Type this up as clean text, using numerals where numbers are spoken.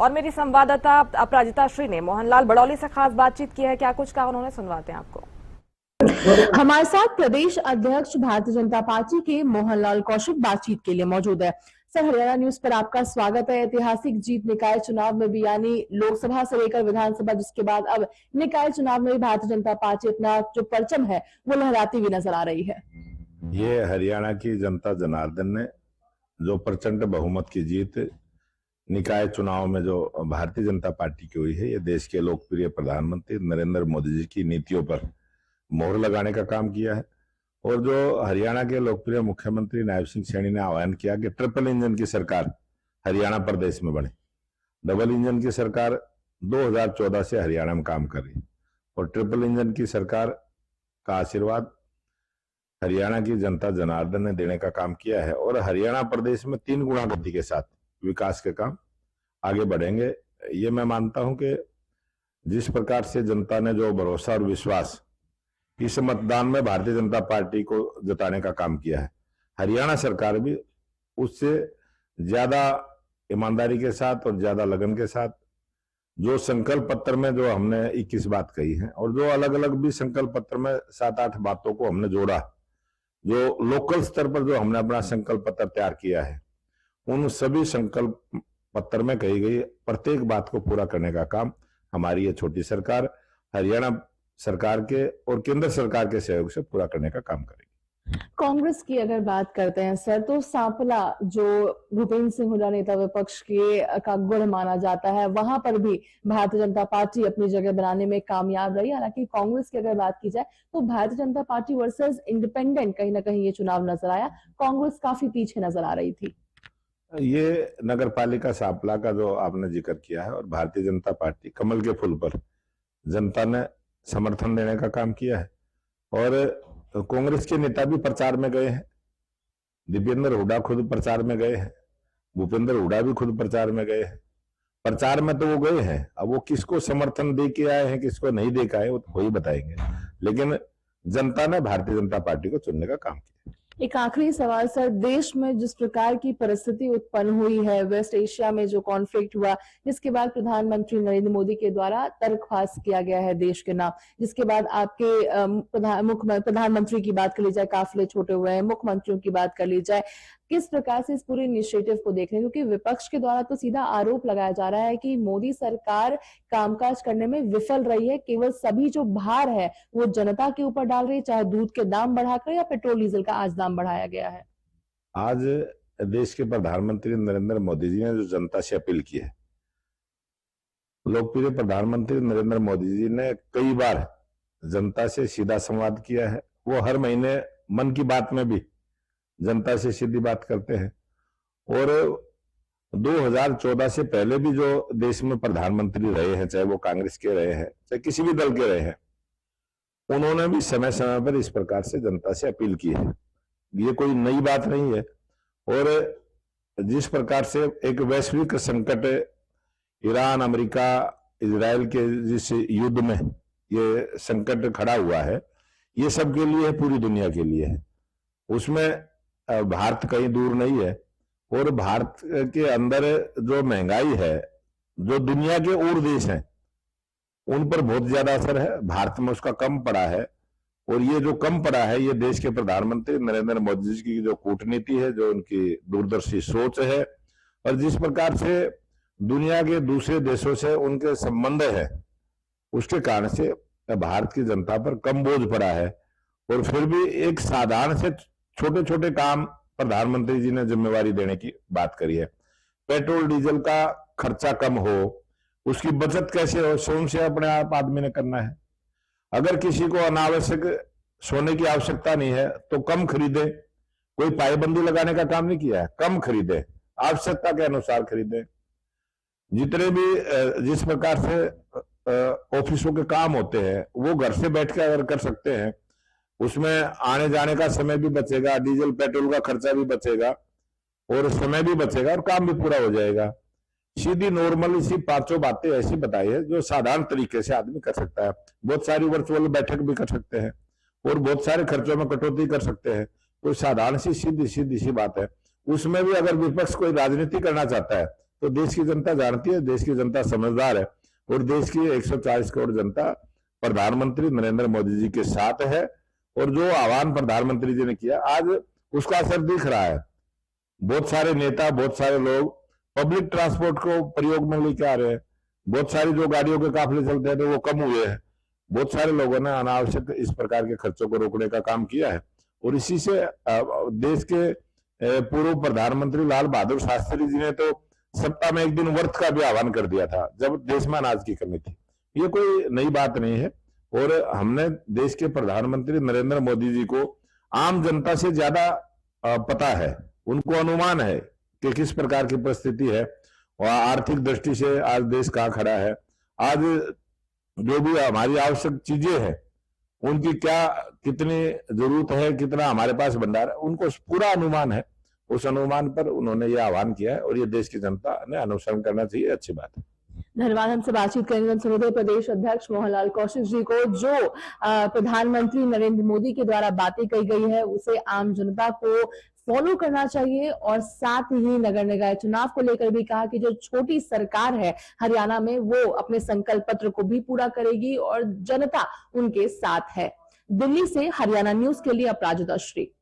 और मेरी संवाददाता अपराजिता श्री ने मोहनलाल बड़ौली से खास बातचीत की है। क्या कुछ कहा उन्होंने, सुनवाते हैं आपको। हमारे साथ प्रदेश अध्यक्ष भारतीय जनता पार्टी के मोहनलाल कौशिक बातचीत के लिए मौजूद है। सर, हरियाणा न्यूज पर आपका स्वागत है। ऐतिहासिक जीत निकाय चुनाव में भी, यानी लोकसभा से लेकर विधानसभा, जिसके बाद अब निकाय चुनाव में भी भारतीय जनता पार्टी अपना जो परचम है वो लहराती हुई नजर आ रही है। ये हरियाणा की जनता जनार्दन ने जो प्रचंड बहुमत की जीत निकाय चुनाव में जो भारतीय जनता पार्टी की हुई है, ये देश के लोकप्रिय प्रधानमंत्री नरेंद्र मोदी जी की नीतियों पर मोहर लगाने का काम किया है। और जो हरियाणा के लोकप्रिय मुख्यमंत्री नायब सिंह सैनी ने आह्वान किया कि ट्रिपल इंजन की सरकार हरियाणा प्रदेश में बने। डबल इंजन की सरकार 2014 से हरियाणा में काम कर रही है और ट्रिपल इंजन की सरकार का आशीर्वाद हरियाणा की जनता जनार्दन ने देने का काम किया है। और हरियाणा प्रदेश में 3 गुना गति के साथ विकास के काम आगे बढ़ेंगे। ये मैं मानता हूं कि जिस प्रकार से जनता ने जो भरोसा और विश्वास इस मतदान में भारतीय जनता पार्टी को जताने का काम किया है, हरियाणा सरकार भी उससे ज्यादा ईमानदारी के साथ और ज्यादा लगन के साथ जो संकल्प पत्र में जो हमने 21 बात कही है और जो अलग अलग भी संकल्प पत्र में 7-8 बातों को हमने जोड़ा, जो लोकल स्तर पर जो हमने अपना संकल्प पत्र तैयार किया है, उन सभी संकल्प पत्र में कही गई प्रत्येक बात को पूरा करने का काम हमारी ये छोटी सरकार हरियाणा सरकार के और केंद्र सरकार के सहयोग से पूरा करने का काम करेगी। कांग्रेस की अगर बात करते हैं सर, तो सांपला जो भूपेंद्र सिंह हुड्डा नेता विपक्ष के का गढ़ माना जाता है, वहां पर भी भारतीय जनता पार्टी अपनी जगह बनाने में कामयाब रही। हालांकि कांग्रेस की अगर बात की जाए तो Bharatiya Janata party versus independent कहीं ना कहीं ये चुनाव नजर आया, कांग्रेस काफी पीछे नजर आ रही थी। ये नगर पालिका सांपला का जो आपने जिक्र किया है, और भारतीय जनता पार्टी कमल के फूल पर जनता ने समर्थन देने का काम किया है। और कांग्रेस के नेता भी प्रचार में गए हैं, दीपेंद्र हुड्डा खुद प्रचार में गए हैं, भूपेंद्र हुड्डा भी खुद प्रचार में गए हैं। प्रचार में तो वो गए हैं, अब वो किसको समर्थन दे के आए हैं किसको नहीं दे के आए वो वही बताएंगे, लेकिन जनता ने भारतीय जनता पार्टी को चुनने का काम किया। एक आखिरी सवाल सर, देश में जिस प्रकार की परिस्थिति उत्पन्न हुई है, वेस्ट एशिया में जो कॉन्फ्लिक्ट हुआ, जिसके बाद प्रधानमंत्री नरेंद्र मोदी के द्वारा तर्कवास किया गया है देश के नाम, जिसके बाद आपके प्रधानमंत्री की बात कर ली जाए, काफिले छोटे हुए हैं, मुख्यमंत्रियों की बात कर ली जाए, किस प्रकार से इस पूरे इनिशिएटिव को देख रहे हैं? क्योंकि विपक्ष के द्वारा तो सीधा आरोप लगाया जा रहा है कि मोदी सरकार कामकाज करने में विफल रही है, केवल सभी जो भार है वो जनता के ऊपर डाल रही है, चाहे दूध के दाम बढ़ाकर या पेट्रोल डीजल का आज दाम बढ़ाया गया है। आज देश के प्रधानमंत्री नरेंद्र मोदी जी ने जो जनता से अपील की है, लोकप्रिय प्रधानमंत्री नरेंद्र मोदी जी ने कई बार जनता से सीधा संवाद किया है। वो हर महीने मन की बात में भी जनता से सीधी बात करते हैं। और 2014 से पहले भी जो देश में प्रधानमंत्री रहे हैं, चाहे वो कांग्रेस के रहे हैं चाहे किसी भी दल के रहे हैं, उन्होंने भी समय समय पर इस प्रकार से जनता से अपील की है। ये कोई नई बात नहीं है। और जिस प्रकार से एक वैश्विक संकट ईरान, अमेरिका, इजराइल के जिस युद्ध में ये संकट खड़ा हुआ है, ये सब के लिए है, पूरी दुनिया के लिए है। उसमें भारत कहीं दूर नहीं है। और भारत के अंदर जो महंगाई है, जो दुनिया के और देश हैं उन पर बहुत ज्यादा असर है, भारत में उसका कम पड़ा है। और ये जो कम पड़ा है, ये देश के प्रधानमंत्री नरेंद्र मोदी जी की जो कूटनीति है, जो उनकी दूरदर्शी सोच है, और जिस प्रकार से दुनिया के दूसरे देशों से उनके संबंध है, उसके कारण से भारत की जनता पर कम बोझ पड़ा है। और फिर भी एक साधारण से छोटे छोटे काम प्रधानमंत्री जी ने जिम्मेवारी देने की बात करी है। पेट्रोल डीजल का खर्चा कम हो, उसकी बचत कैसे हो, स्वयं से अपने आप आदमी ने करना है। अगर किसी को अनावश्यक सोने की आवश्यकता नहीं है तो कम खरीदे, कोई पाबंदी लगाने का काम नहीं किया है, कम खरीदे, आवश्यकता के अनुसार खरीदे। जितने भी जिस प्रकार से ऑफिसों के काम होते हैं वो घर से बैठ कर अगर कर सकते हैं, उसमें आने जाने का समय भी बचेगा, डीजल पेट्रोल का खर्चा भी बचेगा और समय भी बचेगा और काम भी पूरा हो जाएगा। सीधी नॉर्मल इसी 5 बातें ऐसी बताई है जो साधारण तरीके से आदमी कर सकता है। बहुत सारी वर्चुअल बैठक भी कर सकते हैं और बहुत सारे खर्चों में कटौती कर सकते हैं। कोई साधारण सी सीधी सी बात है। उसमें भी अगर विपक्ष कोई राजनीति करना चाहता है तो देश की जनता जानती है, देश की जनता समझदार है और देश की 140 करोड़ जनता प्रधानमंत्री नरेंद्र मोदी जी के साथ है। और जो आह्वान प्रधानमंत्री जी ने किया आज उसका असर दिख रहा है। बहुत सारे नेता, बहुत सारे लोग पब्लिक ट्रांसपोर्ट को प्रयोग में लेके आ रहे हैं। बहुत सारी जो गाड़ियों के काफिले चलते थे वो कम हुए हैं। बहुत सारे लोगों ने अनावश्यक इस प्रकार के खर्चों को रोकने का काम किया है और इसी से देश के पूर्व प्रधानमंत्री लाल बहादुर शास्त्री जी ने तो सप्ताह में एक दिन व्रत का भी आह्वान कर दिया था जब देश में अनाज की कमी थी। ये कोई नई बात नहीं है और हमने देश के प्रधानमंत्री नरेंद्र मोदी जी को आम जनता से ज्यादा पता है, उनको अनुमान है कि किस प्रकार की परिस्थिति है और आर्थिक दृष्टि से आज देश कहाँ खड़ा है। आज जो भी हमारी आवश्यक चीजें हैं उनकी क्या कितनी जरूरत है, कितना हमारे पास भंडार है, उनको पूरा अनुमान है। उस अनुमान पर उन्होंने ये आह्वान किया है और ये देश की जनता ने अनुसरण करना चाहिए। अच्छी बात है। धन्यवाद। हमसे बातचीत करेंगे सर्वोदय प्रदेश अध्यक्ष मोहनलाल कौशिक जी को। जो प्रधानमंत्री नरेंद्र मोदी के द्वारा बातें कही गई है उसे आम जनता को फॉलो करना चाहिए और साथ ही नगर निकाय चुनाव को लेकर भी कहा कि जो छोटी सरकार है हरियाणा में वो अपने संकल्प पत्र को भी पूरा करेगी और जनता उनके साथ है। दिल्ली से हरियाणा न्यूज के लिए अपराजिता श्री।